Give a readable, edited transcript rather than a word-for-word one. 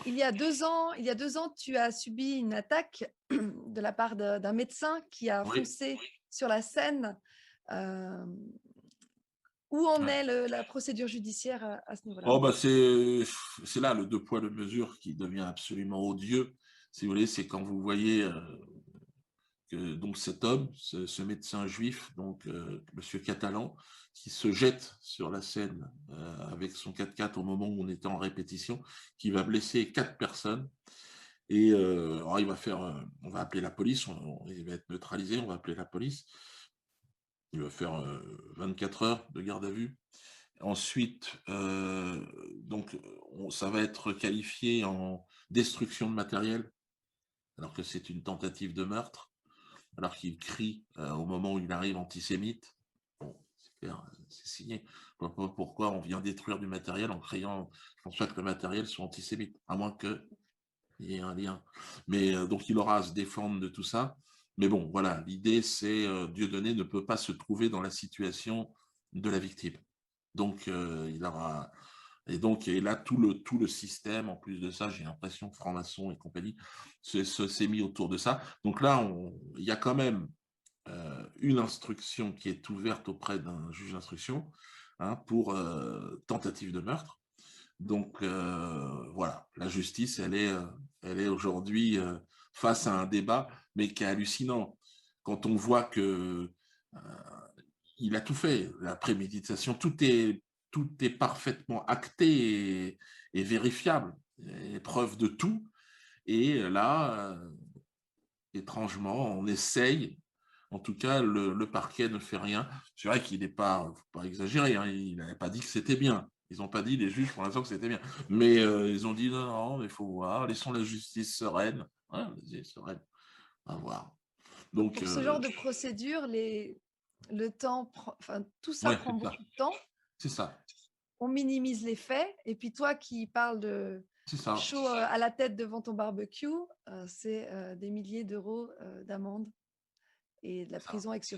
il y a 2 ans, tu as subi une attaque de la part d'un médecin qui a Oui, foncé sur la scène. Hem, où en ouais. est la procédure judiciaire à ce niveau-là? Oh bah, c'est là le 2 poids 2 mesures qui devient absolument odieux, si vous voulez. C'est quand vous voyez, que donc cet homme, ce médecin juif, donc monsieur Catalan, qui se jette sur la scène, avec son 4x4 au moment où on était en répétition, qui va blesser 4 personnes et alors il va faire, on va appeler la police, il va être neutralisé, on va appeler la police. Il va faire, 24 heures de garde à vue. Ensuite, donc ça va être qualifié en destruction de matériel, alors que c'est une tentative de meurtre, alors qu'il crie, au moment où il arrive antisémite. Bon, c'est clair, c'est signé. Je vois pas pourquoi on vient détruire du matériel en criant je pense pas que le matériel soit antisémite, à moins qu'il y ait un lien. Mais donc il aura à se défendre de tout ça. Mais bon, voilà, l'idée c'est, Dieudonné ne peut pas se trouver dans la situation de la victime. Donc il aura et là tout le système, en plus de ça, j'ai l'impression, franc-maçon et compagnie, s'est mis autour de ça. Donc là, il y a quand même une instruction qui est ouverte auprès d'un juge d'instruction, hein, pour tentative de meurtre. Donc voilà, la justice, elle est aujourd'hui face à un débat, mais qui est hallucinant. Quand on voit que euh, il a tout fait, la préméditation, tout est parfaitement acté et vérifiable, et preuve de tout. Et là, étrangement, on essaye. En tout cas, le parquet ne fait rien. C'est vrai qu'il n'est pas, faut pas exagérer, hein, il n'avait pas dit que c'était bien. Ils n'ont pas dit, les juges, pour l'instant, que c'était bien. Mais ils ont dit, non, non, mais il faut voir, laissons la justice sereine. Ouais, vas-y, sereine, on va voir. Donc Donc, pour ce genre de procédure, le temps enfin, tout ça ouais, prend c'est ça. beaucoup de temps. C'est ça. On minimise les faits et puis toi qui parles de C'est ça. chaud, à la tête devant ton barbecue, c'est, des milliers d'euros, d'amende et de la C'est ça. prison avec sursis.